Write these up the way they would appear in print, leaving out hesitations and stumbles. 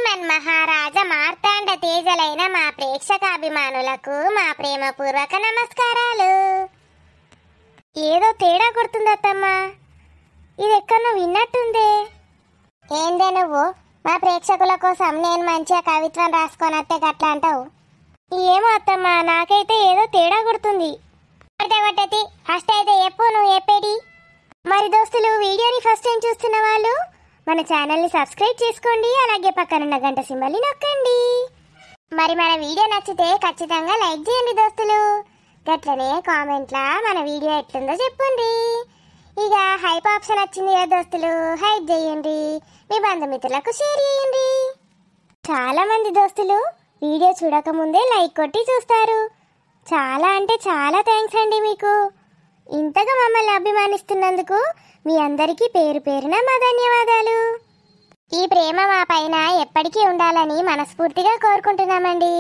శ్రీమన్మహారాజ మార్తాండ తేజలైన మా ప్రేక్షకాభిమానులకు మా ప్రేమపూర్వక నమస్కారాలు. ఏదో తేడా కొడుతుందత్తమ్మా, ఇది ఎక్కడో విన్నట్టుందే. ఏందే నువ్వు మా ప్రేక్షకుల కోసం నేను మంచిగా కవిత్వం రాసుకొనత్తే గట్లా అంటావు? ఏమో అత్తమ్మా, నాకైతే ఏదో తేడా కొడుతుంది. కొట్టతి ఫస్ట్ అయితే చెప్పు, నువ్వు చెప్పేటి. మరి దోస్తులు, వీడియోని ఫస్ట్ టైం చూస్తున్న వాళ్ళు మన ఛానల్ని సబ్స్క్రైబ్ చేసుకోండి, అలాగే పక్కనున్న గంట సింబల్ని నొక్కండి. మరి మన వీడియో నచ్చితే ఖచ్చితంగా లైక్ చేయండి దోస్తులు. గట్లనే కామెంట్లా మన వీడియో ఎట్లుందో చెప్పండి. ఇక హైప్ ఆప్షన్ వచ్చింది కదా దోస్తులు, హైప్ చేయండి, మీ బంధుమిత్రులకు షేర్ చేయండి. చాలా మంది దోస్తులు వీడియో చూడకముందే లైక్ కొట్టి చూస్తారు. చాలా అంటే చాలా థ్యాంక్స్ అండి మీకు. ఇంతగా మమ్మల్ని అభిమానిస్తున్నందుకు మీ అందరికీ పేరు పేరున మా ధన్యవాదాలు. ఈ ప్రేమ మా పైన ఎప్పటికీ ఉండాలని మనస్ఫూర్తిగా కోరుకుంటున్నామండి.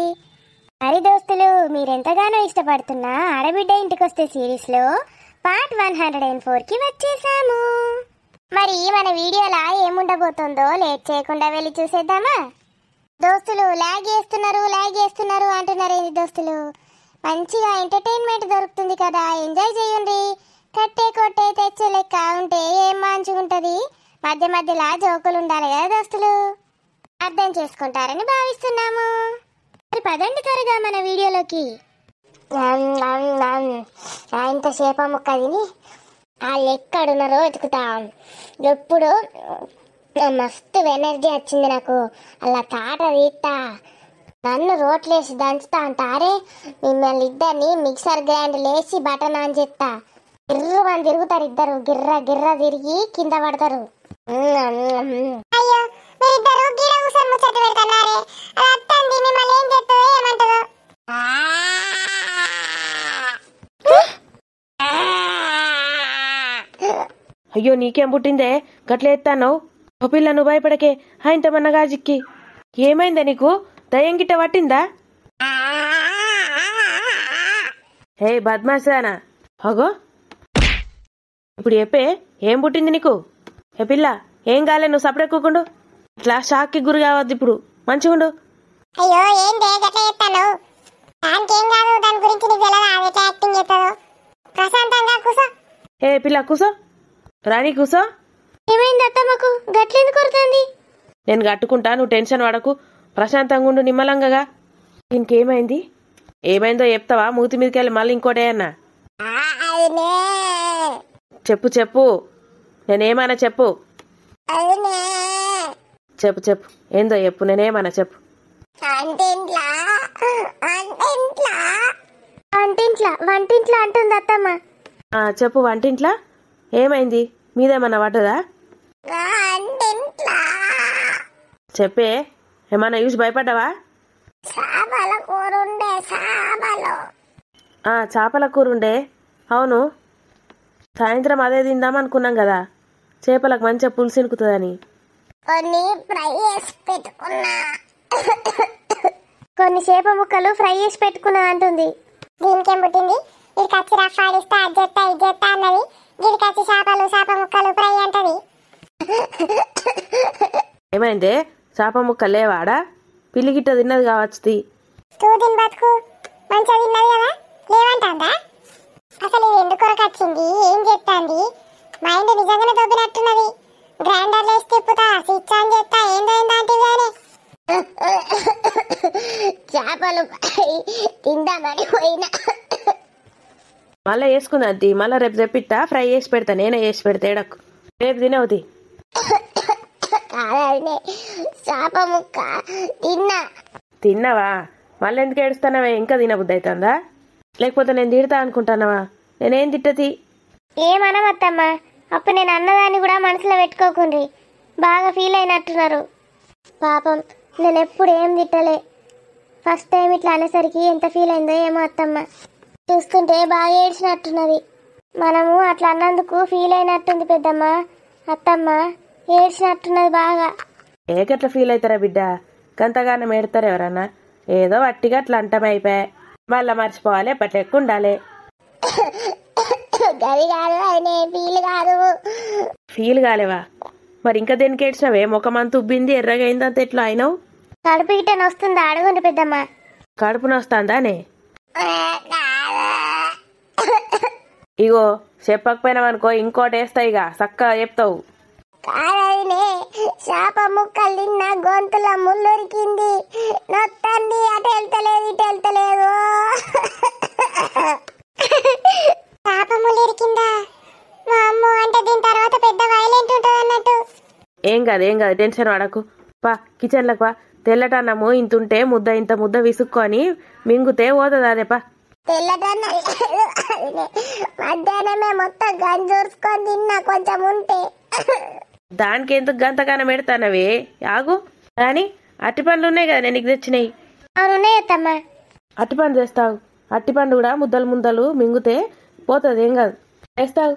మరి దోస్తులు, మీరెంతగానో ఇష్టపడుతున్న ఆడబిడ్డ ఇంటికొస్తే సిరీస్లో పార్ట్ 104కి వచ్చేసాము. మరి మన వీడియోలా ఏముండబోతుందో లేట్ చేయకుండా వెళ్ళి చూసేద్దామా? దోస్తులు, లాగ్ చేస్తున్నారు అంటున్నారేంటి దోస్తులు? మంచిగా ఎంటర్టైన్మెంట్ దొరుకుతుంది కదా, ఎంజాయ్ చేయండి. కట్టే కొట్టే తెచ్చే లెక్క ఉంటే ఏం మంచిగుంటది. మధ్య మధ్యలో జోకులు ఉండాలి కదా దోస్తులు, అర్థం చేసుకుంటారని భావిస్తున్నాము. మరి పదండి త్వరగా మన వీడియోలోకి. ఇంతసేపు ముక్క తిని వాళ్ళు ఎక్కడున్నారో వెతుకుతాం. ఎప్పుడు మస్తు ఎనర్జీ వచ్చింది నాకు. అలా తాట తీస్తా, నన్ను రోట్లేసి దంచుతా అంటారే. మిమ్మల్ని ఇద్దరిని మిక్సర్ గ్రైండర్ లేసి బటన్ ఆన్ చేస్తా. గిర్రమని తిరుగుతారు ఇద్దరు, గిర్ర గిర్ర తిరిగి కింద పడతారు. అయ్యో, నీకేం పుట్టిందే గట్ల ఎత్తాను? ఓ పిల్ల, నువ్వు భయపడకే. ఇంతమన్న గాజిక్కి ఏమైందే నీకు? దయ్యం గిట్ట పట్టిందా? హే బద్మాసానా, అగో ఇప్పుడు చెప్పే, ఏం పుట్టింది నీకు? ఏ పిల్ల, ఏం కాలే, నువ్వు సపడెక్కుకుండు. ఇట్లా షాక్కి గురి కావద్దు, ఇప్పుడు మంచిగుండు. అయ్యో, ఏందే గట్ల చేస్తాను? దానికేం కాదు, దాని గురించి నీకు ఎలా ఎట్లా యాక్టింగ్ చేస్తావు? ప్రశాంతంగా కూసో. ఏ పిల్ల, కూసో, రాణి కూసో. ఏమైంది అత్తమ్మకు గట్లెందుకు కొడుతుంది? నేను కట్టుకుంటా, నువ్వు టెన్షన్ పడకు, ప్రశాంతంగా ఉండు, నిమ్మలంగా. ఇంకేమైంది? ఏమైందో చెప్తావా? మూతి మీదకి వెళ్ళి మళ్ళీ ఇంకోటే అన్నా. చెప్పు, నేనేమన్నా చెప్పు. చెప్పు, ఏందో చెప్పు, నేనేమన్నా చెప్పు. వంటింట్లో అంటుంది అత్తమ్మ. చెప్పు, వంటింట్లా ఏమైంది? మీదేమన్నా పడ్డదా? చెప్పే, ఏమన్నా చూసి భయపడ్డావా? చేపల కూర ఉండే. అవును, సాయంత్రం అదే తిందామనుకున్నాం కదా, చేపలకు మంచిగా పులుసు ఇనుకుతుందని. కొన్ని చేప ముక్కలు ఫ్రై చేసి పెట్టుకున్నా అంటుంది. దీనికేం పుట్టింది? ఇది కచ్చి రఫాడిస్తా అజ్జెత్తా ఇజ్జెత్తా అన్నది. దీని కచ్చి చేప ముక్కలు ఫ్రై అంటది. ఏమైందే? చేప ముక్కలు లేవాడా? పిల్లి గిట్ట తిన్నది కావచ్చు. తూదిని బతుకు మంచిగా తిన్నది కదా, లేవంటుందా? అసలు ఇది ఎందుకు వచ్చింది, ఏం చెప్తాంది? మైండ్ నిజంగానే దొబ్బినట్టున్నది. గ్రైండర్లో వేసి తిప్పుతా, స్విచ్ ఆన్ చేస్తా, ఏంటంటే చేపలు తిందామని పోయినా. మళ్ళీ వేసుకుంది, మళ్ళీ రేపు తెప్పిస్తా, ఫ్రై చేసి పెడతా, నేనే చేసి పెడతా. ఎడకు రేపు తినవుతి. చేప ముక్క తిన్నావా? మళ్ళీ ఎందుకు ఏడుస్తానవే? ఇంకా తినబుద్ధి అవుతుందా? లేకపోతే నేను తిడతా అనుకుంటానవా? నేనేం తిట్టతి. ఏమనవద్దమ్మా, అప్పుడు నేను అన్నదాన్ని కూడా మనసులో పెట్టుకోకుండ్రి. బాగా ఫీల్ అయినట్టున్నారు. పాపం, నేను ఎప్పుడు ఏం తిట్టలే. ఫస్ట్ టైం ఇట్లా అనేసరికి ఎంత ఫీల్ అయిందో ఏమో అత్తమ్మ. చూస్తుంటే బాగా ఏడ్చినట్టున్నది. మనము అట్లా అన్నందుకు ఫీల్ అయినట్టుంది పెద్దమ్మ. అత్తమ్మ ఏడ్చినట్టున్నది బాగా. ఏకట్లా ఫీల్ అవుతారా బిడ్డ? గంతగానం ఏడతారు ఎవరన్నా? ఏదో వట్టిగా అట్లా అంటమే అయిపోయా. మళ్ళీ మర్చిపోవాలి, ఎప్పటి ఎక్కువ ఉండాలి. గది కాదు, అది ఫీల్ కాదు. ఫీల్ కాలేవా? మరి ఇంకా దేనికి ఏడ్చినావే? ముఖమంత ఉబ్బింది, ఎర్రగా అయింది, అంత ఎట్లా అయినావు? కడుపు గిట్టని వస్తుందా అడగండి పెద్దమ్మ. కడుపు నొస్తాందానే? ఇగో చెప్పకపోయినావనుకో ఇంకోటి వేస్తా, ఇక చక్కగా చెప్తావు. కాదనే చేప ముక్కలు తిన్న గొంతుల ముళ్ళురికింది, నొత్తంది, అటు వెళ్తలేదు ఇటు వెళ్తలేదు. చేప ముళ్ళురికిందా? మా అమ్మ అంటే దీని తర్వాత పెద్ద వైలెంట్ ఉంటుంది అన్నట్టు. ఏం కాదు టెన్షన్ పడకు. పా కిచెన్లకు పా. తెల్లటన్నము ఇంతుంటే ఇంత ముద్ద విసుక్కొని మింగుతే పోతుంది అదేపా. తెల్లటన్న మధ్యాహ్నమే మొత్తం గంజూర్చుకొని తిన్నా కొంచెం ఉంటే. దానికి ఎందుకు గంతగానం పెడతానవే? ఆగు కానీ అట్టిపండ్లు ఉన్నాయి కదా నేను నీకు తెచ్చినాయి. అవునున్నాయత్తమ్మా. అట్టిపండు తెస్తావు. అట్టిపండు కూడా ముద్దలు మింగుతే పోతుంది, ఏం కాదు. తెస్తావు.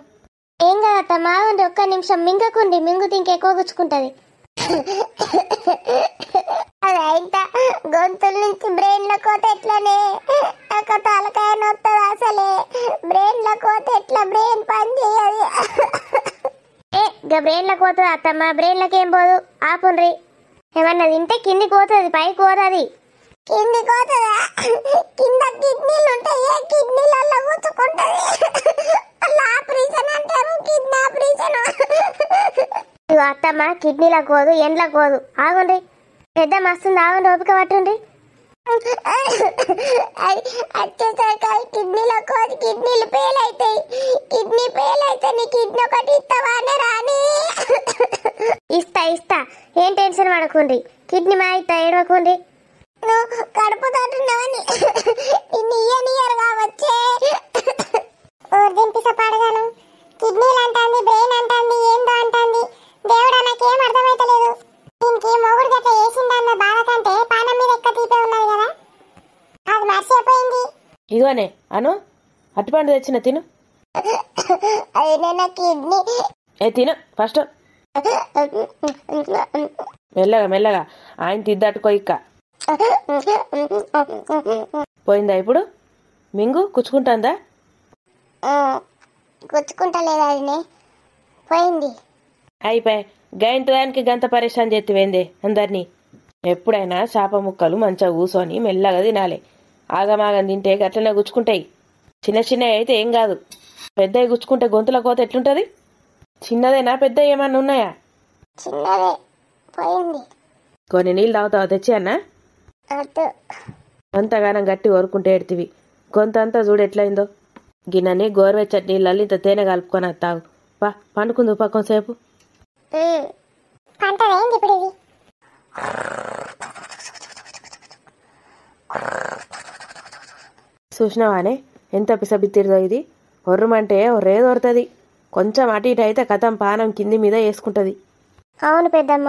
ఏం కాదత్తమ్మా, ఒక్క నిమిషం మింగకుండి, మింగుతే ఇంకెక్కువ గుచ్చుకుంటది. అదైతే గొంతుల నుంచి బ్రెయిన్ లో కోత ఎట్లనే ఒక తలకాయ నొత్తది. అసలే బ్రెయిన్ లో కోత ఎట్లా బ్రెయిన్ పని చేయదు. బ్రెయిన్ లో కోతుంది అత్తమ్మ, బ్రెయిన్ లకి ఏం పోదు. ఆపుండ్రి. ఏమన్నా తింటే కింది కోతుంది, పైకి కోతుంది. కింది కోతుందా? కింద కిడ్నీలు ఉంటాయి, కిడ్నీలలో కూర్చుకుంటది. ఆపరేషన్ అంటారు, కిడ్నీ ఆపరేషన్. ఇగో అత్తమ్మ, కిడ్నీల కోదు, ఎండ్ల కోదు. ఆగుండ్రి, పెద్ద మస్తుంది, ఆగుండి ఓపిక పట్టుండ్రి. వచ్చేసరికి కిడ్నీలో కోది, కిడ్నీలు ఫెయిల్ అవుతాయి. కిడ్నీ ఫెయిల్ అయితే నీ కిడ్నీ ఒకటి ఇస్తావానే రాని? ఇస్తా. ఏం టెన్షన్ పడకుండ్రి, కిడ్నీ మా ఇస్తా, ఏడవకుండ్రి. నువ్వు కడుపు తోటున్నావని ఇయర్ కావచ్చే. దింపిస పడగాను. కిడ్నీలు అంటాంది, బ్రెయిన్ అంటాంది, ఏందో అంటాంది. దేవుడా నాకేం అర్థమైతలేదు. దీనికి మొగుడు గట్ల వేసిందన్న బాధ కంటే పానం మీద ఎక్క తీపే ఉన్నది కదా, అది మర్చిపోయింది. ఇగోనే అను, అట్టిపండు తెచ్చిన తిను. అయినా నా కిడ్నీ. తిను ఫస్ట్. మెల్లగా ఆయన తిద్దట్టుకో. ఇక్క పోయిందా ఇప్పుడు? మింగు కుచ్చుకుంటుందా? గుచ్చుకుంటలేదు, అది పోయింది. అయిపోయి గంట దానికి గంత పరేషాన్ చేతివేందే అందరినీ. ఎప్పుడైనా చేప ముక్కలు మంచిగా కూసోని మెల్లగా తినాలి. ఆగమాగం తింటే గట్లనే గుచ్చుకుంటాయి. చిన్న అయితే ఏం కాదు, పెద్దవి గుచ్చుకుంటే గొంతుల కోత ఎట్లుంటది? చిన్నదేనా పెద్ద ఏమన్నా ఉన్నాయా? చిన్నదే, పోయింది. కొన్ని నీళ్ళు తాగుతావా? తెచ్చి అన్నా. అంతగానం గట్టి కోరుకుంటే ఎడుతివి. గొంతంతా చూడు ఎట్లయిందో. గిన్నెని గోరువెచ్చటి నీళ్ళల్లో ఇంత తేనె కలుపుకొని తాగు. పా పండుకుందు పా కొంతసేపు. చూసినావానే ఎంత పిసబిత్తిరిదో ఇది. ఒర్రమంటే ఒర్రే దొరుకుతుంది. కొంచెం అటు ఇటు అయితే కథం పానం కింది మీద వేసుకుంటది. అవును పెద్దమ్మ,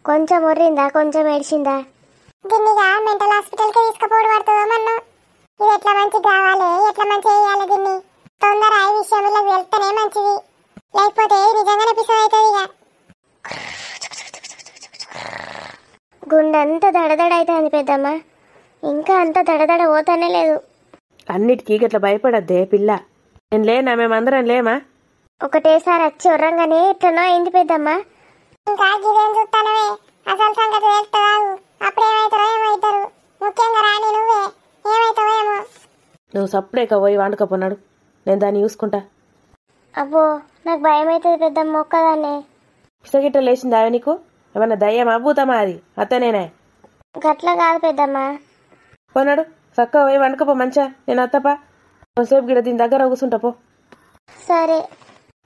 కొంచెం ఒర్రిందా, కొంచెం ఏడ్చిందా. దీన్నిగా మెంటల్ హాస్పిటల్కి తీసుకుపోవడం పడుతుందో మన్నా. ఇది ఎట్లా మంచి కావాలి, ఎట్లా మంచి వేయాలి దీన్ని. తొందర ఈ విషయం ఇలా వెళ్తేనే మంచిది, లేకపోతే నిజంగానే పిస అవుతుంది. ఇక గుండెంతా దడదడ అవుతుంది పెద్దమ్మ, ఇంకా అంత దడదడ పోతానే లేదు. అన్నిటికీ గట్లా భయపడద్దే పిల్ల. నేను లేనా? మేమందరం లేమా? ఒకటేసారి వచ్చి ఉర్రంగానే ఎట్లనో అయింది పెద్దమ్మ. ఇంకా గిదేం చూస్తానవే, అసలు సంగతి వెళ్తావు. అప్పుడేమవుతారో ఏమవుతారు, ముఖ్యంగా రాని నువ్వే ఏమవుతావో ఏమో. నువ్వు సప్పుడేక పోయి వండుకపోన్నాడు, నేను దాన్ని చూసుకుంటా. అబ్బో నాకు భయం అవుతుంది పెద్దమ్మ ఒక్కదాన్నే. పిసగిట్ట లేచిందా నీకు? ఏమన్నా దయ్యమా భూతమా అది? అత్తనేనే. గట్ల కాదు పెద్దమ్మ. పోనాడు చక్కగా పోయి వండుకపో మంచిగా, నేను అత్తపా. కొంతసేపు గిడ దీని దగ్గర కూర్చుంటా పో. సరే.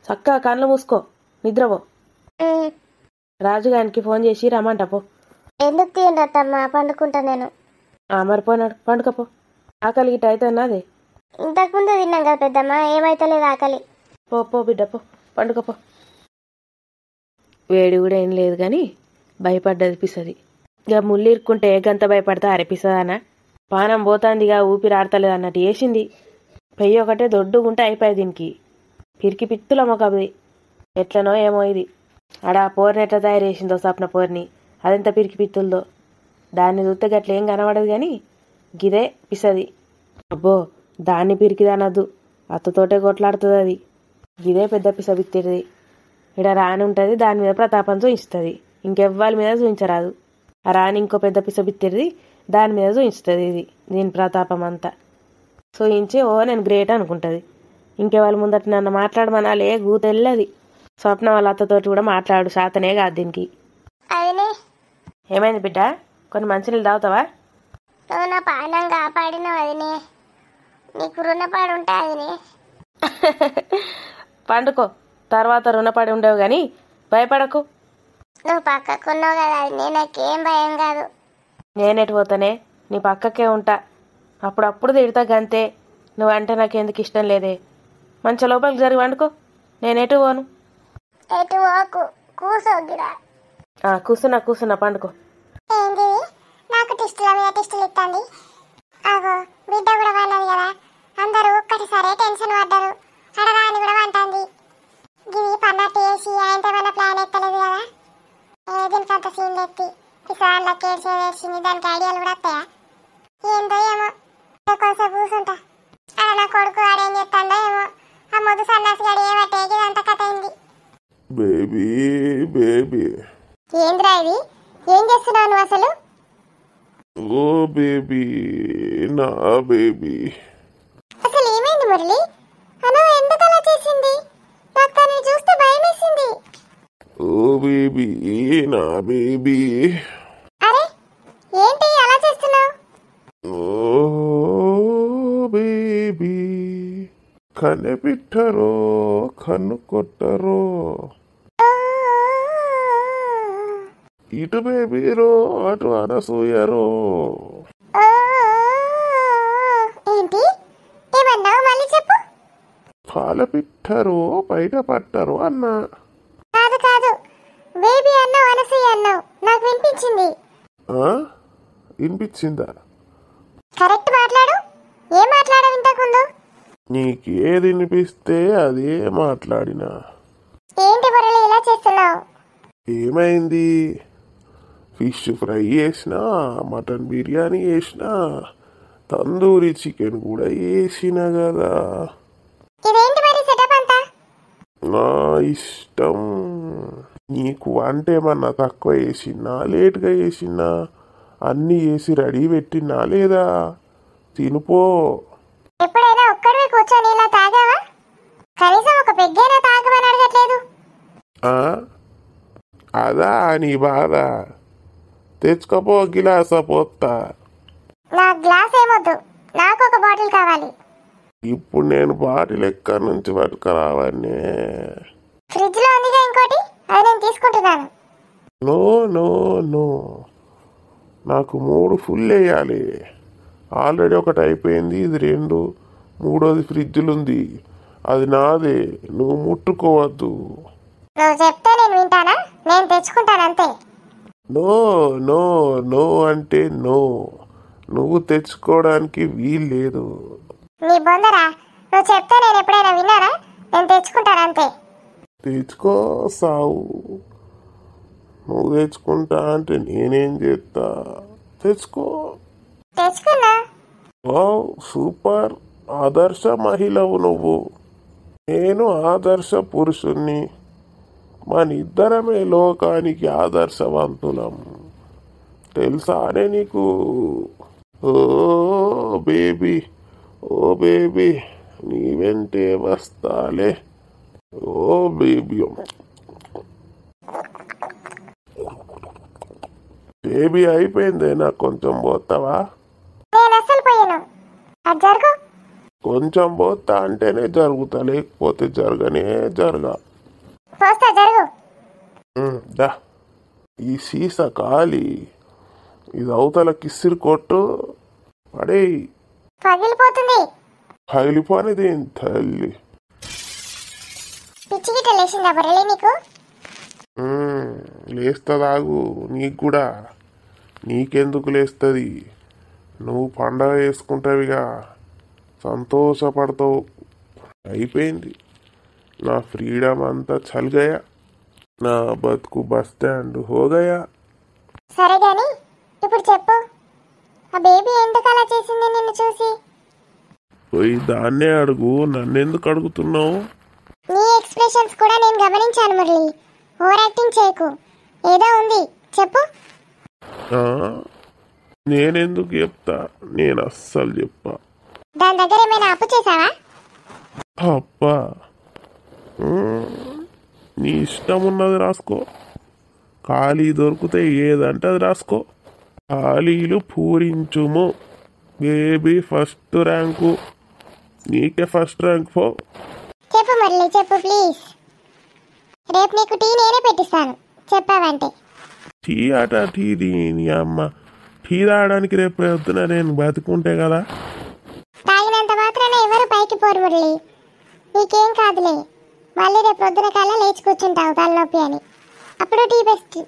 చక్కగా కళ్ళు మూసుకో, నిద్రపో. రాజుగానికి ఫోన్ చేసి రమ్మంట పో. ఎందుకు తీయండి అత్తమ్మ, పండుకుంటా నేను. మరి పోనాడు పండుకపో. ఆకలి గిట్ట అయితే అదే ఇంతకుముందే తిన్నాం కదా పెద్దమ్మ, ఏమైతలేదు ఆకలి. పో బిడ్డ పో, పండుకపో. వేడి కూడా ఏం లేదు కానీ భయపడ్డది పిసది. ఇక ముళ్ళు ఇరుక్కుంటే గంత భయపడతా అనిపిస్తుందనా? పానం పోతాందిగా, ఊపిరి ఆడతలేదు అన్నట్టు వేసింది. పెయ్యి ఒకటే దొడ్డుగుంటే అయిపోయి దీనికి. పిరికి పిత్తుల మొకది. ఎట్లనో ఏమో ఇది. ఆడ పోర్ని ఎట్లా తయారు చేసిందో సప్న పోర్ని, అదెంత పిరికి పిత్తులదో. దాన్ని చూస్తే గట్ల ఏం కనబడదు కానీ గిదే పిసది. అబ్బో దాన్ని పిరికిదనద్దు, అత్తతోటే కొట్లాడుతుంది అది. గిదే పెద్ద పిసబిత్తిరిది. ఇక్కడ రాని ఉంటుంది, దాని మీద ప్రతాపం చూపిస్తుంది, ఇంకెవ్వాలి మీద చూపించరాదు. ఆ రాణి ఇంకో పెద్ద పిసబిత్తిరిది దాని మీద చూయించుతుంది ఇది దీని ప్రతాపం అంతా చూయించి ఓ నేను గ్రేట్ అనుకుంటుంది. ఇంకెవాళ్ళ ముందట నన్ను మాట్లాడమనాలే గూతెల్లది. స్వప్న వాళ్ళ అత్తతోటి కూడా మాట్లాడు శాతనే కాదు దీనికి. అదినే ఏమైంది బిడ్డ, కొన్ని మంచినీళ్ళు తాగుతావా? నువ్వు నా పానం కాపాడినావు అదినే, నీకు రుణపడి ఉంటా అదినే. పండుకో, తర్వాత రుణపడి ఉండవు కానీ భయపడకు. నువ్వు పక్కకున్నావు కదా అదినే, నాకేం భయం కాదు. నేనెటు పోతానే, నీ పక్కకే ఉంటా. అప్పుడప్పుడు తిడతా గంతే. నువ్వంటే నాకెందుకు ఇష్టం లేదే. మంచి లోపలికి జరిగి వండుకో, నేనెటు పోను. ఎటు ఓకు కూసోగిరా. కూసున్నా పండుకో. ఏంది నాకు టిస్టుల మీద టిస్టులు ఇస్తుంది? అగో బిడ్డ కూడా వన్నది కదా, అందరూ ఒక్కటిసారే టెన్షన్ పడ్డారు. అడగాని కూడా వంటుంది. గివి పన్నట్టు వేసి ఆయనతో ఏమైనా ప్లాన్ ఎత్తలేదు కదా. దీనికి అంత సీన్ ఎత్తి పిసాన్ల కేర్స్ వేసింది, దానికి ఐడియాలు కూడా వస్తాయా ఏందో ఏమో. కొంచెం కూర్చుంటా. అలా నా కొడుకు ఆడేం చేస్తాడో ఏమో. ఆ మొదటి సన్నాసి గడి ఏమట్టేకి ఇదంతా కథ అయింది. బేబీ బేబీ ఏంద్రా ఇది, ఏం చేస్తున్నావు నువ్వు అసలు? ఓ బేబీ నా బేబీ. అసలు ఏమైంది మురళి? అను ఎందుకు అలా చేసింది? నాకు తనని చూస్తే భయం వేసింది. ఓ బేబీ నా బేబీ. అరే ఏంటి అలా చేస్తున్నావు? ఓ బేబీ కనిపెట్టరో కన్ను కొట్టరో, ఇటు బేబీరో అటు అనసూయరో. ఏంటి ఏమన్నావు? మళ్ళీ చెప్పు. పాల పిట్టరో బయట పట్టరు అన్నా. కాదు కాదు, బేబీ అన్నావు అనసూయ అన్నావు, నాకు వినిపించింది. వినిపించిందా? కరెక్ట్ మాట్లాడు. ఏం మాట్లాడవు ఇంతకుముందు? నీకేది వినిపిస్తే అదే మాట్లాడినా. ఏంటి మురళి ఇలా చేస్తున్నావు? ఏమైంది? ఫిష్ ఫ్రై చేసినా, మటన్ బిర్యానీ చేసినా, తందూరి చికెన్ కూడా చేసిన కదా. ఇదేంటి మరి సెటప్ అంతా? నా ఇష్టం. నీకు వంట ఏమన్నా తక్కువ చేసినా లేట్గా చేసినా అన్నీ చేసి రెడీ పెట్టినా లేదా? తినుపో. ఎప్పుడైనా ఒక్కడివే కూర్చొని ఇలా తాగావా? కనీసం ఒక పెగ్గైనా తాగమని అడగట్లేదు. అదా నీ బాధ? తెచ్చుకోపో గిలాస పోతా. నా గ్లాస్ ఏమొద్దు, నాకు ఒక బాటిల్ కావాలి. ఇప్పుడు నేను బాటిల్ ఎక్కడి నుంచి పట్టుకురావనే? ఫ్రిడ్జ్ లో ఉందిగా ఇంకోటి, అది నేను తీసుకుంటున్నాను. నో నో నో, నాకు 3 ఫుల్ వేయాలి. ఆల్రెడీ ఒకటి అయిపోయింది, ఇది 2, మూడోది ఫ్రిడ్జ్లో ఉంది, అది నాదే, నువ్వు ముట్టుకోవద్దు. నువ్వు చెప్తే నేను వింటానా? నేను తెచ్చుకుంటాను అంతే. నో నో నో అంటే నో, నువ్వు తెచ్చుకోవడానికి వీలు లేదు. నీ బొందరా, నువ్వు చెప్తే నేను ఎప్పుడైనా విన్నానా? నేను తెచ్చుకుంటాను అంతే. తెచ్చుకో సావు. నువ్వు తెచ్చుకుంటా అంటే నేనేం చేస్తా? తెచ్చుకో. తెచ్చుకున్నా. వావ్ సూపర్, ఆదర్శ మహిళవు నువ్వు, నేను ఆదర్శ పురుషుణ్ణి. మనిద్దరమే లోకానికి ఆదర్శవంతులం, తెలుసానే నీకు? ఓ బేబీ, ఓ బేబీ, నీ వెంటే వస్తాలే. ఓ బేబీ, బేబీ అయిపోయిందే, నాకు కొంచెం పోతావా? నేను అసలు పోయాను, అది జరుగు. కొంచెం పోతా అంటేనే జరుగుతా, లేకపోతే జరగనే జరగా. పోస్తా, జరుగు. దా, ఈ సీసా ఖాళీ, ఇది అవతల కిసిరి కొట్టు పడేయి. పగిలిపోతుంది. పగిలిపోనిది తల్లి. పిచ్చి గిట్ట లేచిందా బరలే నీకు? లేస్తదాగు, నీకు కూడా. నీకెందుకు లేస్తుంది? నువ్వు పండగ వేసుకుంటావిగా, సంతోషపడతావు. అయిపోయింది, నా ఫ్రీడమ్ అంతా చల్గయా, నా బతుకు బస్ స్టాండ్ హోగయా. సరే గాని ఇప్పుడు చెప్పు, ఆ బేబీ ఎందుకు అలా చేసింది నిన్ను చూసి? పోయి దాన్నే అడుగు, నన్నెందుకు అడుగుతున్నావు? నీ ఎక్స్ప్రెషన్స్ కూడా నేను గమనించాను మురళి, ఓవర్ యాక్టింగ్ చేయకు. ఏదో ఉంది చెప్పు. ఆ? నేనెందుకు చెప్తా, నేను అస్సలు చెప్పా. దాని దగ్గర ఏమైనా అప్పు చేసావా? అబ్బా, నీ ఇష్టం ఉన్నది రాసుకో. ఖాళీ దొరికితే ఏదంటే అది రాసుకో. ఖాళీలు పూరించుము. బేబీ ఫస్ట్ ర్యాంకు, నీకే ఫస్ట్ ర్యాంక్ పో. చెప్పు మురళి, చెప్పు ప్లీజ్. రేపు నీకు టీ నేనే పెట్టిస్తాను చెప్పావంటే. టీ అట టీ నీ అమ్మ. టీ తాగడానికి రేపు పొద్దున నేను బతుకుంటే కదా. తాగినంత మాత్రాన ఎవరు పైకి పోరు మురళి. నీకేం కాదులే, మళ్ళీ రేపు పొద్దున కల్లా లేచి కూర్చుంటావు తలనొప్పి అని. అప్పుడు టీ బెస్ట్.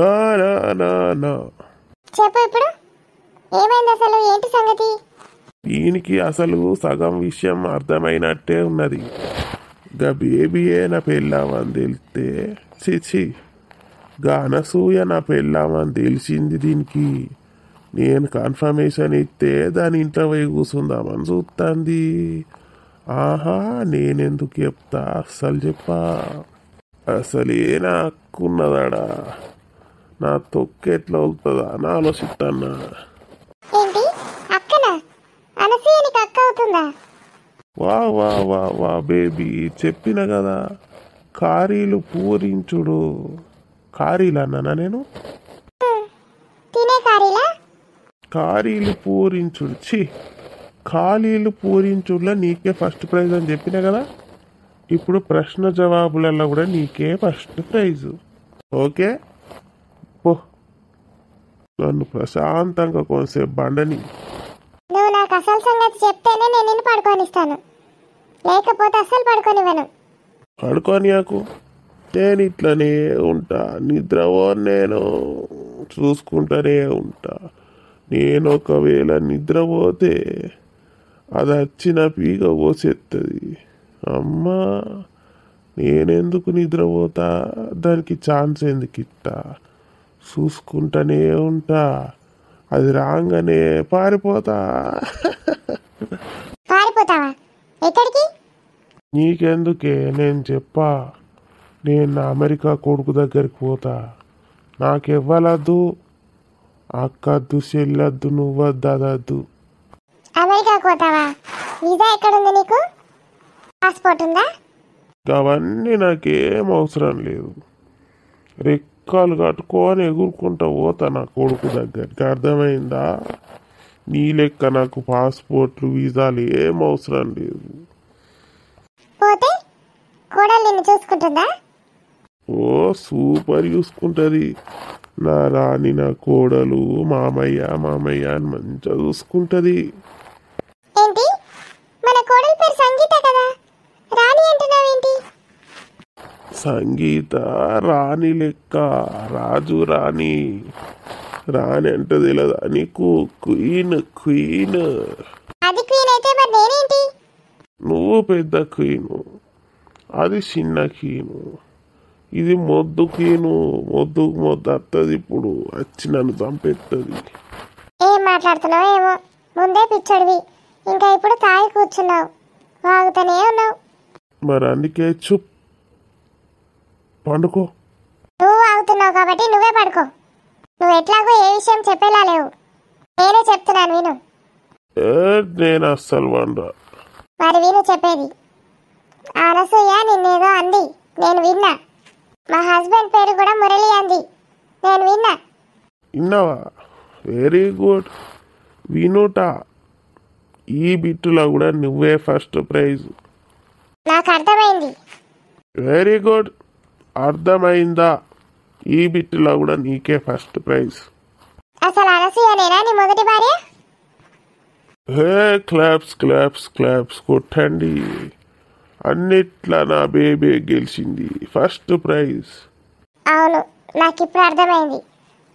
నా, నా, నా, నా. చెప్పు ఇప్పుడు ఏమైంది అసలు, ఏంటి సంగతి? దీనికి అసలు సగం విషయం అర్థమైనట్టే ఉన్నది. గా బేబీయే నా పెళ్ళామని తెలిస్తే, చిచి గా అనసూయ నా పెళ్ళామని తెలిసింది దీనికి. నేను కన్ఫర్మేషన్ ఇస్తే దాని ఇంట్లో పోయి కూర్చుందామని చూస్తుంది. ఆహా, నేనెందుకు చెప్తా, అస్సలు చెప్పా. అసలే నాకున్నదాడా, నా తొక్కెట్లా అవుతుందా అని ఆలోచిస్తాన్నా. ఏంటి అక్కనా? అనసూయ నీకు అక్క అవుతుందా? వా వా వా వా బేబీ, చెప్పిన కదా కారీలు పూరించుడు. కారీలు అన్నానా నేను? తినే కారీలా? కారీలు పూరించుడు, ఛీ ఖాళీలు పూరించుడులో నీకే ఫస్ట్ ప్రైజ్ అని చెప్పిన కదా. ఇప్పుడు ప్రశ్న జవాబులలో కూడా నీకే ఫస్ట్ ప్రైజు. ఓకే పో, నన్ను ప్రశాంతంగా కొంతసేపు బండని. నువ్వు నాకు అసలు సంగతి చెప్తేనే నేను నిన్ను పడుకోనిస్తాను, లేకపోతే అస్సలు పడుకోనివ్వను. పడుకోనియాకు, నేను ఇట్లనే ఉంటా. నిద్రవో నేను చూసుకుంటూనే ఉంటా. నేను ఒకవేళ నిద్రపోతే అది వచ్చిన పీగ పోసేస్తుంది. అమ్మా, నేనెందుకు నిద్రపోతా, దానికి ఛాన్స్ ఎందుకు ఇట్టా. చూసుకుంటూనే ఉంటా, అది రాగానే పారిపోతా. పారిపోతావా? ఎక్కడికి? నీకెందుకే, నేను చెప్పా. నేను నా అమెరికా కొడుకు దగ్గరికి పోతా. నాకెవ్వలద్దు, అక్కద్దు, చెల్లద్దు, నువ్వద్దు, అదద్దు. అమెరికాకు పోతావా? వీసా ఎక్కడుంది నీకు? పాస్పోర్ట్ ఉందా? అవన్నీ నాకేం అవసరం లేదు. రెక్కలు కట్టుకొని ఎగురుకుంటా పోతా నా కొడుకు దగ్గరికి, అర్థమైందా? నీ లెక్క నాకు పాస్పోర్ట్లు, వీసాలు ఏం అవసరం లేదు. పోతే కోడలు నిన్ను చూసుకుంటుందా? ఓ సూపర్ చూసుకుంటుంది. నా రాణి, నా కోడలు, మామయ్య మామయ్య అని మంచిగా చూసుకుంటుంది. ఏంటి, మన కోడలి పేరు సంగీత కదా, రాణి అంటున్నావేంటి? సంగీత రాణి లెక్క, రాజు రాణి. రాణి అంటే తెలియదా నీకు? Queen, queen. అది క్వీన్ అయితే మరి నేనేంటి? నువ్వు పెద్ద క్వీను, అది చిన్న క్వీను. ఇది మొద్దు క్వీను. మొద్దుకు మొద్దు వస్తుంది, ఇప్పుడు వచ్చి నన్ను చంపెత్తది. ఏం మాట్లాడుతున్నావు ఏమో, ముందే పిచ్చడివి, ఇంకా ఇప్పుడు తాగి కూర్చున్నావు, వాగుతూనే ఉన్నావు. మరి అందుకే చుప్, పండుకో. నువ్వు వాగుతున్నావు కాబట్టి నువ్వే పడుకో. నువ్వు ఎట్లాగో ఏ విషయం చెప్పేలా లేవు, నేనే చెప్తున్నాను విను. నేను అస్సలు వండరా. మరి విను చెప్పేది. ఆ అనసూయ నిన్నేదో అంది, నేను విన్నా. మా హస్బెండ్ పేరు కూడా మురళి అంది, నేను విన్నా. విన్నావా? Very good. వినుట. ఈ బిట్టులో కూడా నువ్వే ఫస్ట్ ప్రైజ్. నాకు అర్థమైంది. Very good. అర్థమైందా? ఈ బిట్టులో కూడా నీకే ఫస్ట్ ప్రైజ్. అసలు అనసూయ నేనా నీ మొదటి భార్య? హే, క్లాప్స్ క్లాప్స్ క్లాప్స్ కొట్టండి. అన్నిట్లా నా బేబీ గెలిచింది, ఫస్ట్ ప్రైజ్. అవును, నాకు ఇప్పుడు అర్థమైంది.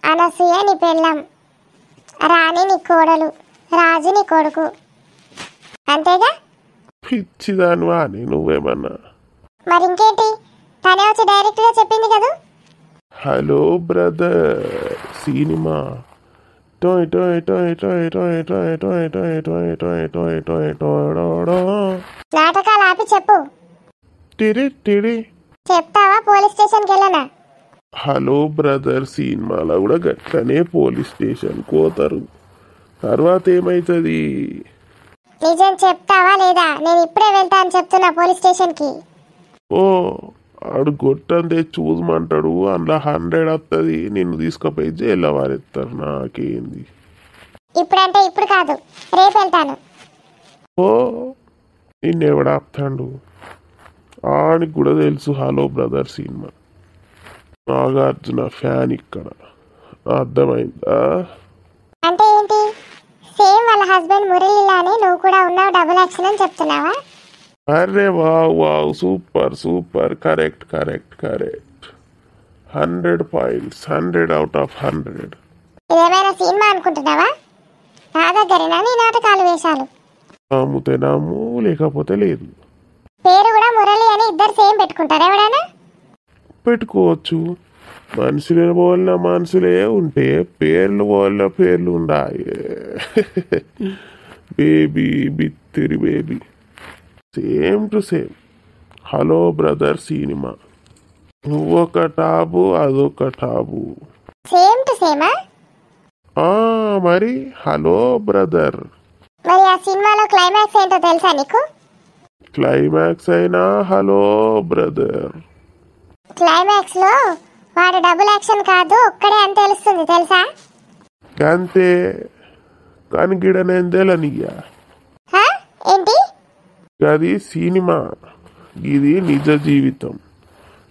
అనసూయ నీ పెళ్ళాం, రాణి నీ కోడలు, రాజు నీ కొడుకు, అంతేగా? పిచ్చిదానివా అని నువ్వేమన్నా? మరి ఇంకేంటి, తనే వచ్చి డైరెక్ట్గా చెప్పింది కదా. Hello brother cinema. టోయ్ టోయ్ టోయ్ టోయ్ టోయ్ టోయ్ టోయ్ టోయ్ టోయ్ టోయ్ టోయ్ టోయ్ టోడోడో. నాటకాలు ఆపి చెప్పు. టిరి టిరి. చెప్తావా పోలీస్ స్టేషన్కి వెళ్ళనా? హలో బ్రదర్ సినిమాలో కూడా గట్లనే పోలీస్ స్టేషన్ పోతారు. తర్వాత ఏమైతుంది? నిజం చెప్తావా లేదా? నేను ఇప్పుడే వెళ్తా అని చెప్తున్నా పోలీస్ స్టేషన్కి. ఓ ఆడు గొట్టంతే చూసమంటాడు, అందులో 100 వస్తుంది, నిన్ను తీసుకుపోయి జైల్లో వారెత్తారు. నాకేంది? ఇప్పుడంటే ఇప్పుడు కాదు, రేపు వెళ్తాను. ఓ నిన్నెవడ ఆపుతాడు? ఆడికి కూడా తెలుసు hello brother cinema. Nagarjuna fan ఇక్కడ, అర్థమైందా? అంటే ఏంటి? సేమ్ వాళ్ళ హస్బెండ్ మురళిలానే నువ్వు కూడా ఉన్నావు, డబుల్ యాక్షన్ అని చెప్తున్నావా? అరే wow wow, super super, correct correct correct. 100 points, 100 out of 100. ఇదేమైనా సినిమా అనుకుంటున్నావా? నా దగ్గరేనా నీ నాటకాలు వేశాలు? నమ్ముతే నమ్ము, లేకపోతే లేదు. పేరు కూడా మురళి అని ఇద్దరు సేమ్ పెట్టుకుంటారు ఎవడైనా? పెట్టుకోవచ్చు. మనుషుల పోలిన మనుషులే ఉంటే పేర్లు పోలిన పేర్లు ఉండాయి. బేబీ బిత్తిరి baby, same to same. Hello brother cinema, నువ్వొక టాబు అదొక టాబు. Same to సేమా? మరి హలో బ్రదర్. మరి ఆ సినిమాలో క్లైమాక్స్ ఏంటో తెలుసా నీకు? క్లైమాక్స్ అయినా హలో బ్రదర్. క్లైమాక్స్ లో వాడు డబుల్ యాక్షన్ కాదు, ఒక్కడే అని తెలుస్తుంది తెలుసా? అంతే, కానీ గిడనేందేలనియ్యా. ఏంటి? అది సినిమా, ఇది నిజ జీవితం.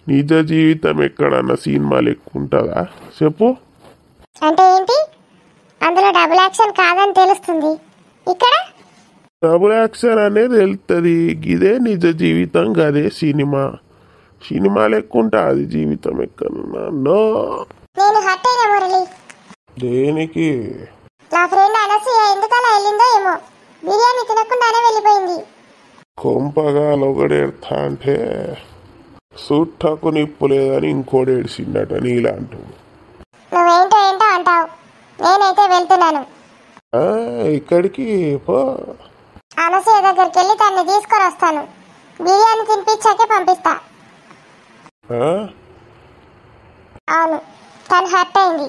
నిజ జీవితం ఎక్కడన్నా సినిమా లెక్క ఉంటుందా చెప్పు? అంటే ఏంటి? అందులో డబుల్ యాక్షన్ కాదని తెలుస్తుంది, ఇక్కడ డబుల్ యాక్షన్ అనేది వెళ్తుంది. ఇదే నిజ జీవితం, గదే సినిమా. సినిమా లెక్క ఉంటుంది జీవితం ఎక్కడన్నా. నో, నేను హట్ అయినా మురళి. దేనికి? నా ఫ్రెండ్ అనసూయ ఎందుకలా వెళ్ళిందో ఏమో, బిర్యానీ తినకుండానే వెళ్ళిపోయింది. కొంపగా ఒకడేడతా అంటే సుట్టకు నిప్పు లేదని ఇంకోటి ఏడిసిండట నీలాంటి. నువ్వేంటో ఏంటో అంటావు, నేనైతే వెళ్తున్నాను. ఇక్కడికి పో. అనసూయ దగ్గరికి వెళ్ళి తన్ని తీసుకొని వస్తాను. బిర్యానీ తినిపించాకే పంపిస్తా. అవును, తను హర్ట్ అయింది,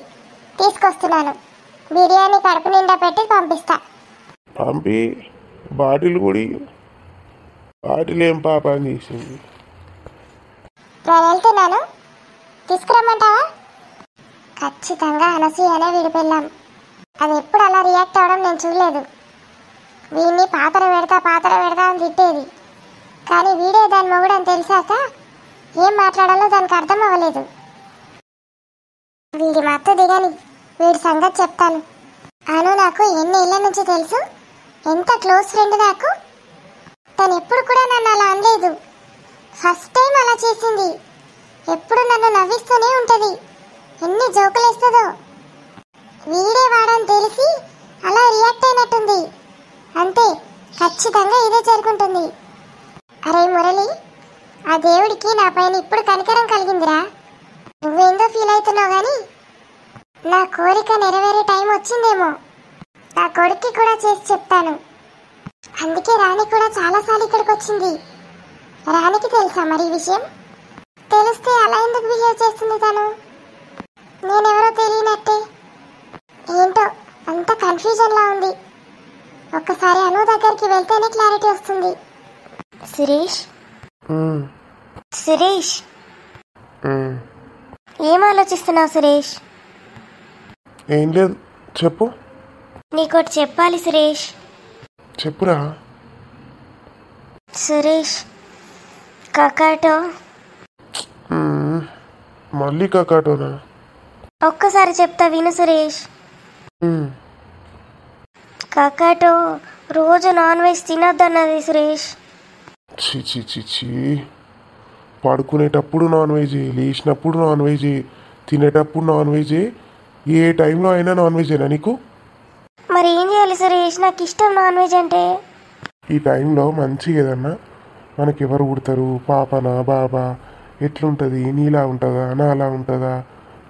తీసుకొస్తున్నాను. బిర్యానీ కడుపు నిండా పెట్టి పంపిస్తా. పంపి బాటిల్ కూడా, బాటిల్ ఏం పాపం చేసింది? నేను వెళ్తున్నాను, తీసుకురమ్మంటావా? ఖచ్చితంగా అనసూయనే వీడి పెళ్ళాం. అది ఎప్పుడు అలా రియాక్ట్ అవ్వడం నేను చూడలేదు. వీడిని పాత్ర పెడతా అని తిట్టేది, కానీ వీడే దాని మొగుడు అని తెలిసాక ఏం మాట్లాడాలో దానికి అర్థం అవ్వలేదు. వీడి మత్తు దిగని, వీడి సంగతి చెప్తాను. అను నాకు ఎన్ని ఏళ్ళ నుంచి తెలుసు, ఎంత క్లోజ్ ఫ్రెండ్ నాకు. తను ఎప్పుడు కూడా నన్ను అలా అనలేదు, ఫస్ట్ టైం అలా చేసింది. ఎప్పుడు నన్ను నవ్విస్తూనే ఉంటుంది, ఎన్ని జోకులు వేస్తుందో. వీడే వాడని తెలిసి అలా రియాక్ట్ అయినట్టుంది. అంతే, ఖచ్చితంగా ఇదే జరుగుతుంది. అరే మురళి, ఆ దేవుడికి నా పైన ఇప్పుడు కనికరం కలిగిందిరా. నువ్వేందో ఫీల్ అవుతున్నావు కానీ నా కోరిక నెరవేరే టైం వచ్చిందేమో. నా కొడుక్కి కూడా చేసి చెప్తాను. అందుకే రాణి కూడా చాలాసార్లు ఇక్కడికి వచ్చింది. రాణికి తెలుసా మరి ఈ విషయం? తెలిస్తే అలా ఎందుకు బిహేవ్ చేస్తుంది తను? నేనెవరో తెలియనట్టే. ఏంటో అంత కన్ఫ్యూజన్లా ఉంది. ఒక్కసారి అను దగ్గరికి వెళ్తేనే క్లారిటీ వస్తుంది. సురేష్, సురేష్, ఏం ఆలోచిస్తున్నావు సురేష్? ఏం లేదు, చెప్పు. నీకోటి చెప్పాలి సురేష్. చెప్పురా. సురేష్, కకాటో. మళ్ళీ కకాటోనా? ఒక్కసారి చెప్తా విను సురేష్. కకాటో రోజు నాన్ వెజ్ తినొద్దన్నది సురేష్. చి చి చి చి, పడుకునేటప్పుడు నాన్ వెజ్, లేచినప్పుడు నాన్ వెజ్, తినేటప్పుడు నాన్ వెజ్, ఏ టైంలో అయినా నాన్ వెజేనా నీకు? మరి ఏం చేయాలి సురేష్? నాకు ఇష్టం నాన్ వెజ్ అంటే. ఈ టైంలో మంచిగా ఏదన్నా మనకి ఎవరు పుడతారు, పాపనా బాబా, ఎట్లుంటుంది, నీలా ఉంటుందా నాలా ఉంటుందా,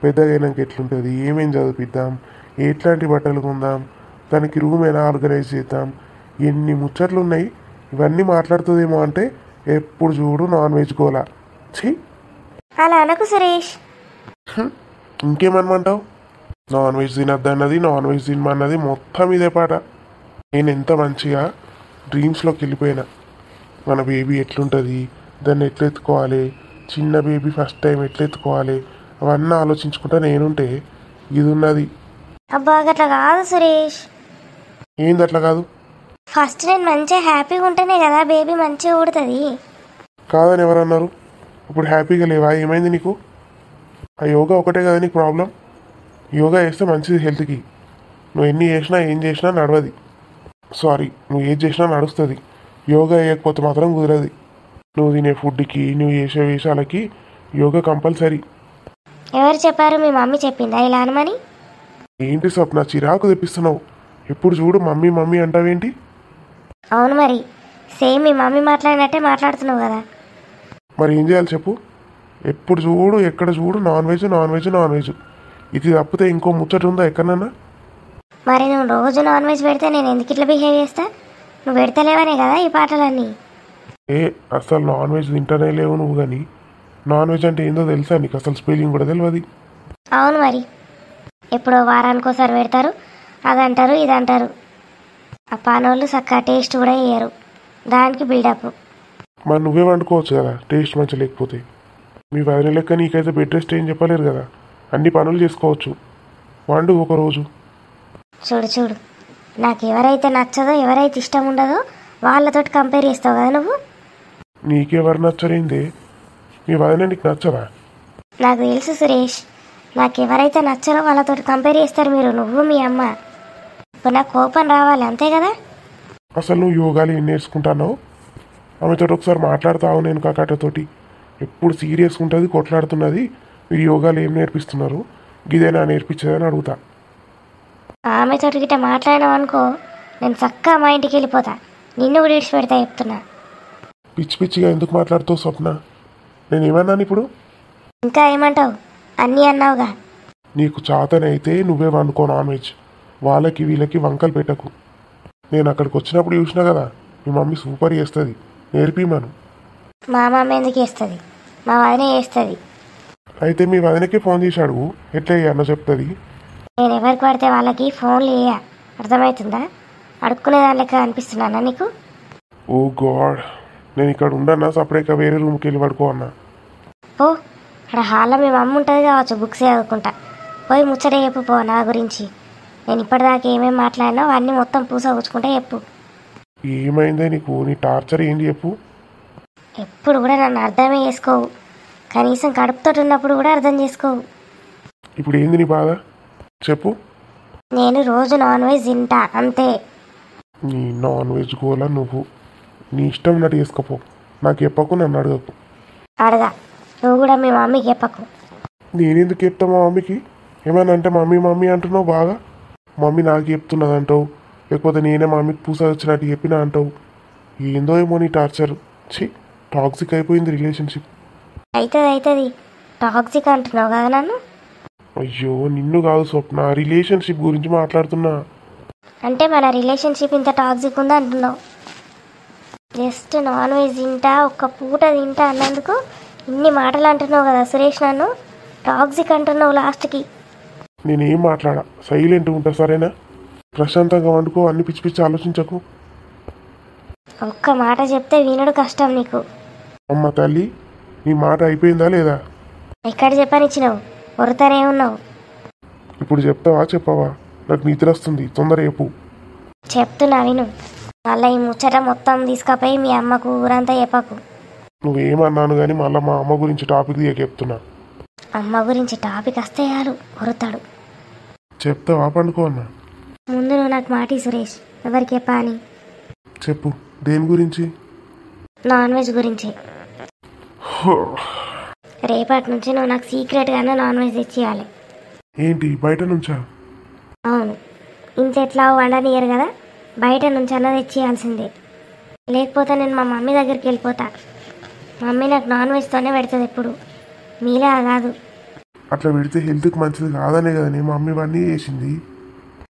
పెద్దగైనాక ఎట్లుంటుంది, ఏమేం చదివిద్దాం, ఎట్లాంటి బట్టలు కొందాం, దానికి రూమ్ ఎలా ఆర్గనైజ్ చేద్దాం, ఎన్ని ముచ్చట్లు ఉన్నాయి. ఇవన్నీ మాట్లాడుతుందేమో అంటే ఎప్పుడు చూడు నాన్ వెజ్ గోలా. ఛీ, అలా అనకు సురేష్. ఇంకేమనమంటావు? నాన్ వెజ్ తినద్దన్నది, నాన్ వెజ్ తినమన్నది, మొత్తం ఇదే పాట. నేను ఎంత మంచిగా డ్రీమ్స్లోకి వెళ్ళిపోయినా. మన బేబీ ఎట్లుంటుంది, దాన్ని ఎట్లా ఎత్తుకోవాలి, చిన్న బేబీ ఫస్ట్ టైం ఎట్లా ఎత్తుకోవాలి, అవన్నీ ఆలోచించుకుంటా నేనుంటే ఇది ఉన్నది. అబ్బా అట్లా కాదు సురేష్. ఏంది అట్లా కాదు? ఫస్ట్ నేను మంచిగా హ్యాపీగా ఉంటేనే కదా బేబీ మంచిగా ఊడుతుంది. కాదని ఎవరన్నారు? ఇప్పుడు హ్యాపీగా లేవా? ఏమైంది నీకు? ఆ యోగా ఒకటే కదా నీకు ప్రాబ్లం. యోగా చేస్తే మంచిది హెల్త్కి. నువ్వు ఎన్ని చేసినా ఏం చేసినా నడవది. సారీ, నువ్వు ఏది చేసినా నడుస్తుంది. యోగా వేయకపోతే మాత్రం కుదరది. నువ్వు తినే ఫుడ్కి, నువ్వు చేసే వేషాలకి యోగా కంపల్సరీ. ఎవరు చెప్పారు? మీ మమ్మీ చెప్పిందా ఇలా అనమని? ఏంటి స్వప్న, చిరాకు తెప్పిస్తున్నావు. ఎప్పుడు చూడు మమ్మీ మమ్మీ అంటావేంటి? అవును మరి, సేమ్ మీ మమ్మీ మాట్లాడినట్టే మాట్లాడుతున్నావు కదా. మరి ఏం చేయాలి చెప్పు? ఎప్పుడు చూడు ఎక్కడ చూడు non veg non veg non veg. ఇది తప్పితే ఇంకో ముచ్చట ఉందా ఎక్కడన్నా? మరి నువ్వు రోజు నాన్ వెజ్ పెడితే నేను ఎందుకు ఇట్లా బిహేవ్ చేస్తా? నువ్వు పెడతలేవనే కదా ఈ పాటలన్నీ. అసలు నాన్ వెజ్ తింటానే లేవు నువ్వు. కానీ నాన్ వెజ్ అంటే ఏందో తెలుసా నీకు? అసలు స్పెల్లింగ్ కూడా తెలియదు. అవును మరి, ఎప్పుడో వారానికోసారి పెడతారు, అదంటారు ఇదంటారు. ఆ పానోళ్ళు చక్కగా టేస్ట్ కూడా వేయరు, దానికి బిల్డప్. మరి నువ్వే వండుకోవచ్చు కదా టేస్ట్ మంచి లేకపోతే. మీ వదిన లెక్క నీకైతే బెడ్ రెస్ట్ ఏం చెప్పలేరు కదా, అన్ని పనులు చేసుకోవచ్చు. వండు ఒకరోజు. చూడు చూడు, నాకు ఎవరైతే నచ్చదో ఎవరైతే ఇష్టం ఉండదో వాళ్ళతోటి కంపేర్ చేస్తావు కదా నువ్వు. నీకెవరు నచ్చరేందే? మీ వదిన నీకు నచ్చరా? నాకు తెలుసు సురేష్, నాకు ఎవరైతే నచ్చరో వాళ్ళతోటి కంపేర్ చేస్తారు మీరు, నువ్వు మీ అమ్మ. ఇప్పుడు నాకు కోపం రావాలి అంతే కదా. అసలు నువ్వు యోగాలు ఏం నేర్చుకుంటున్నావు? ఆమెతో ఒకసారి మాట్లాడతావు. నేను కాకాటతోటి ఎప్పుడు సీరియస్ ఉంటుంది, కొట్లాడుతున్నది. మీరు యోగాలు ఏం నేర్పిస్తున్నారు, గిదేనా నేర్పించేదని అడుగుతా. ఆమెతోటి గిట్ట మాట్లాడినావు అనుకో, నేను చక్కగా మా ఇంటికి వెళ్ళిపోతా, నిన్ను కూడా విడిచిపెడతా చెప్తున్నా. పిచ్చి పిచ్చిగా ఎందుకు మాట్లాడుతావు స్వప్న? నేనేమన్నాను ఇప్పుడు? ఇంకా ఏమంటావు? అన్నీ అన్నావుగా. నీకు చాతనైతే నువ్వే వండుకో నాన్ వెజ్. వాళ్ళకి వీళ్ళకి వంకలు పెట్టకు. నేను అక్కడికి వచ్చినప్పుడు చూసినా కదా, మీ మమ్మీ సూపర్ చేస్తుంది, నేర్పిమను. మా అమ్మ ఎందుకు వేస్తుంది? మా వదినే వేస్తుంది. అయితే మీ వదినకి ఫోన్ చేసి అడుగు, ఎట్లా అన్న చెప్తుంది. నేను ఎవరికి పడితే వాళ్ళకి ఫోన్లు వేయ, అర్థమవుతుందా? అడుక్కునే దాని లెక్క అనిపిస్తున్నానా నీకు? ఓ గాడ్, నేను ఇక్కడ ఉండన్నా, సపరేట్గా వేరే రూమ్కి వెళ్ళి పడుకో అన్నా. ఓ, అక్కడ హాల్లో మీ మమ్మ ఉంటుంది కావచ్చు, బుక్స్ చదువుకుంటా. పోయి ముచ్చట చెప్పు పో నా గురించి. నేను ఇప్పటిదాకా ఏమేమి మాట్లాడినా అవన్నీ మొత్తం పూసగుచ్చుకుంటే చెప్పు. ఏమైందే నీకు? నీ టార్చర్ ఏంటి చెప్పు? ఎప్పుడు కూడా నన్ను అర్థమే చేసుకోవు, కనీసం కడుపుతో ఉన్నప్పుడు కూడా అర్థం చేసుకోవు. ఇప్పుడు ఏంది నీ బాధ చెప్పు? నేను రోజు నాన్ వెజ్ తింటా అంతే. నీ నాన్ వెజ్ గోలా నువ్వు. నీ ఇష్టం ఉన్నట్టు చేసుకోపో, నాకు చెప్పకు, నన్ను అడగకు. అడగా, నువ్వు కూడా మీ మమ్మీకి చెప్పకు. నేనెందుకు చెప్తా మా మమ్మీకి? ఏమన్నా అంటే మమ్మీ మమ్మీ అంటున్నావు బాగా. మమ్మీ నాకు చెప్తున్నది అంటావు, లేకపోతే నేనే మమ్మీకి పూస వచ్చినట్టు చెప్పినా అంటావు. ఏందో ఏమో నీ టార్చర్. ఛీ, టాక్సిక్ అయిపోయింది రిలేషన్షిప్. అవుతుంది టాక్సిక్ అంటున్నావు కదా నన్ను. అయ్యో నిన్ను కాదు స్వప్న, రిలేషన్షిప్ గురించి మాట్లాడుతున్నా. అంటే మన రిలేషన్షిప్ ఇంత టాక్సిక్ ఉందా అంటున్నావు? జస్ట్ నాన్ వెజ్ తింటా, ఒక్క పూట తింటా అన్నందుకు ఇన్ని మాటలు అంటున్నావు కదా సురేష్, నన్ను టాక్సిక్ అంటున్నావు లాస్ట్కి. నేనేం మాట్లాడా, సైలెంట్ ఉంటా సరేనా? ప్రశాంతంగా వండుకో, అన్ని పిచ్చి పిచ్చి ఆలోచించకు. ఒక్క మాట చెప్తే వినడు కష్టం నీకు. అమ్మ తల్లి, నీ మాట అయిపోయిందా లేదా? ఎక్కడ చెప్పనిచ్చినావు? వరుతనే ఉన్నావు. ఇప్పుడు చెప్తావా చెప్పవా? నాకు నిద్ర వస్తుంది, తొందర చెప్పు. చెప్తున్నా విను. మళ్ళీ ఈ ముచ్చట మొత్తం తీసుకపోయి మీ అమ్మకు ఊరంతా చెప్పకు. నువ్వేమన్నాను కానీ మళ్ళీ మా అమ్మ గురించి టాపిక్ దిగ చెప్తున్నా. అమ్మ గురించి టాపిక్ వస్తే చాలు వరుతాడు. చెప్తావా పండుకో అన్నా? ముందు నువ్వు నాకు మాటి సురేష్, ఎవరికి చెప్పా అని. చెప్పు, దేని గురించి? నాన్ వెజ్ గురించి. రేపటి నుంచి నువ్వు నాకు సీక్రెట్గానే నాన్ వెజ్ తెచ్చియాలి. ఏంటి బయట నుంచా? అవును, ఇంత ఎట్లా వండనియరు కదా, బయట నుంచి అన్న తెచ్చియాల్సిందే. లేకపోతే నేను మా మమ్మీ దగ్గరికి వెళ్ళిపోతా. మమ్మీ నాకు నాన్ వెజ్తోనే పెడుతుంది ఎప్పుడు, మీలా కాదు. అట్లా పెడితే హెల్త్కి మంచిది కాదనే కదా నీ మమ్మీ ఇవన్నీ చేసింది.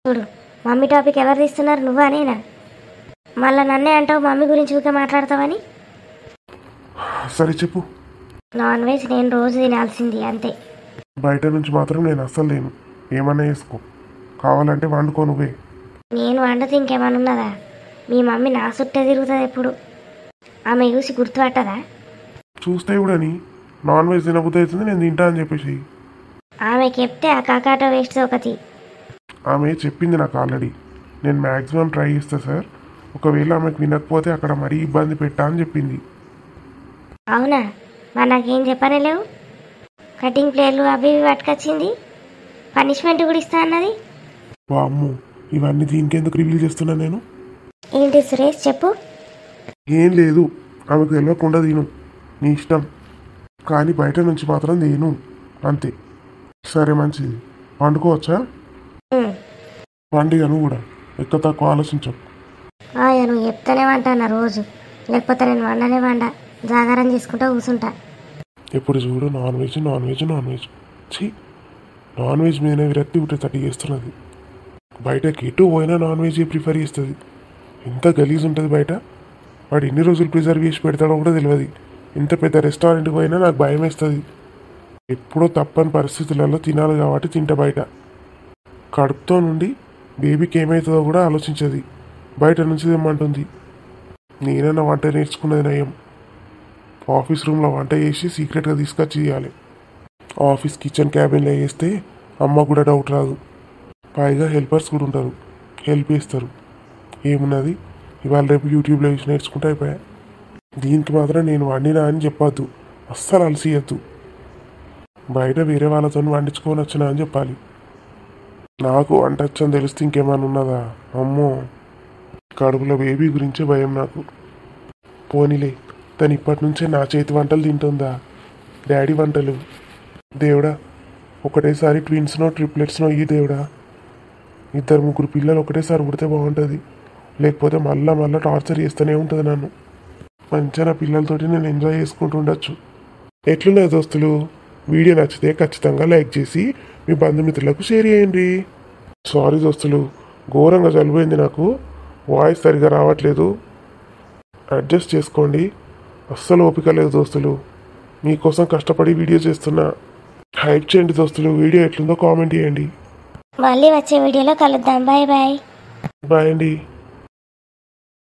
చూడు, మమ్మీ టాపిక్ ఎవరు తీస్తున్నారు, నువ్వా నేనా? మళ్ళీ నన్నే అంటావు మమ్మీ గురించి ఊరికే మాట్లాడతావని. సరే చెప్పు. నాన్ వెజ్ నేను రోజు తినాల్సింది అంతే. బయట నుంచి మాత్రం నేను అస్సలు లేను. ఏమన్నా వేసుకో, కావాలంటే వండుకో నువ్వే. నేను వండితే ఇంకేమన్నా ఉన్నదా? మీ మమ్మీ నా చుట్టే తిరుగుతుంది ఎప్పుడు. ఆమె చూసి గుర్తుపట్టదా? చూస్తే ఇప్పుడని నాన్ వెజ్ తినబుద్ధి అవుతుంది, నేను తింటా అని చెప్పేసి. ఆమెకి చెప్తే ఆ కాకాటో వేస్ట్ ఒకటి. ఆమె చెప్పింది నాకు ఆల్రెడీ. నేను మ్యాక్సిమం ట్రై చేస్తా సార్, ఒకవేళ ఆమెకు వినకపోతే అక్కడ మరీ ఇబ్బంది పెట్టా అని చెప్పింది. అవునా? మరి నాకేం చెప్పనే లేవు. కటింగ్ ప్లేయర్లు అవి ఇవి పట్టుకొచ్చింది, పనిష్మెంట్ కూడా ఇస్తా అన్నది. అమ్ము, ఇవన్నీ దీనికెందుకు రివీల్ చేస్తున్నా నేను? ఏంటి సురేష్ చెప్పు. ఏం లేదు, ఆమెకు తెలియకుండా తిను, నీ ఇష్టం. కానీ బయట నుంచి మాత్రం తిను, అంతే. సరే మంచిది, వండుకోవచ్చా? వండిగా నువ్వు కూడా ఎక్కువ తక్కువ ఆలోచించవు. నువ్వు చెప్తానే వంటానా రోజు, లేకపోతే నేను వండనే వండ, జాగారం చేసుకుంటా కూర్చుంటా. ఎప్పుడు చూడు non veg non veg non veg. ఛీ, నాన్ వెజ్ మీదనే విరక్తి పుట్టేటట్టు చేస్తున్నది. బయటకి ఎటు పోయినా నాన్ వెజ్ ప్రిఫర్ చేస్తుంది. ఎంత గలీజ్ ఉంటుంది బయట. వాడు ఎన్ని రోజులు ప్రిజర్వ్ చేసి పెడతాడో కూడా తెలియదు. ఇంత పెద్ద రెస్టారెంట్కి పోయినా నాకు భయం వేస్తుంది. ఎప్పుడో తప్పని పరిస్థితులలో తినాలి కాబట్టి తింటా బయట. కడుపుతో నుండి బేబీకి ఏమవుతుందో కూడా ఆలోచించదు, బయట నుంచి తెమ్మంటుంది. నేనైనా వంట నేర్చుకున్నది నయం. ఆఫీస్ రూమ్లో వంట చేసి సీక్రెట్గా తీసుకొచ్చి చేయాలి. ఆఫీస్ కిచెన్ క్యాబిన్లో వేస్తే అమ్మ కూడా డౌట్ రాదు. పైగా హెల్పర్స్ కూడా ఉంటారు, హెల్ప్ చేస్తారు. ఏమున్నది, ఇవాళ రేపు యూట్యూబ్లో చూసి నేర్చుకుంటే అయిపోయా. దీనికి మాత్రం నేను వండినా అని చెప్పొద్దు, అస్సలు అలసియద్దు. బయట వేరే వాళ్ళతో వండించుకొని వచ్చినా అని చెప్పాలి. నాకు వంట వచ్చని తెలిస్తే ఇంకేమైనా ఉన్నదా? అమ్మో, కడుపులో బేబీ గురించే భయం నాకు. పోనీలే, తను ఇప్పటి నుంచే నా చేతి వంటలు తింటుందా, డాడీ వంటలు. దేవుడా, ఒకటేసారి ట్విన్స్నో ట్రిప్లెట్స్నో ఈ దేవుడా. 2-3 పిల్లలు ఒకటేసారి పుడితే బాగుంటుంది, లేకపోతే మళ్ళా టార్చర్ చేస్తూనే ఉంటుంది నన్ను. మంచిగా నా పిల్లలతోటి నేను ఎంజాయ్ చేసుకుంటూ ఉండొచ్చు. ఎట్లున్నాయి దోస్తులు? వీడియో నచ్చితే ఖచ్చితంగా లైక్ చేసి మీ బంధుమిత్రులకు షేర్ చేయండి. సారీ దోస్తులు, ఘోరంగా జలుబైంది నాకు, వాయిస్ సరిగా రావట్లేదు, అడ్జస్ట్ చేసుకోండి. అస్సలు ఓపిక లేదు దోస్తులు, మీకోసం కష్టపడి వీడియో చేస్తున్నా. హైప్ చేయండి దోస్తులు, వీడియో ఎట్లుందో కామెంట్ చేయండి. మళ్ళీ వచ్చే వీడియోలో కలుద్దాం. Bye bye. బాయ్ అండి.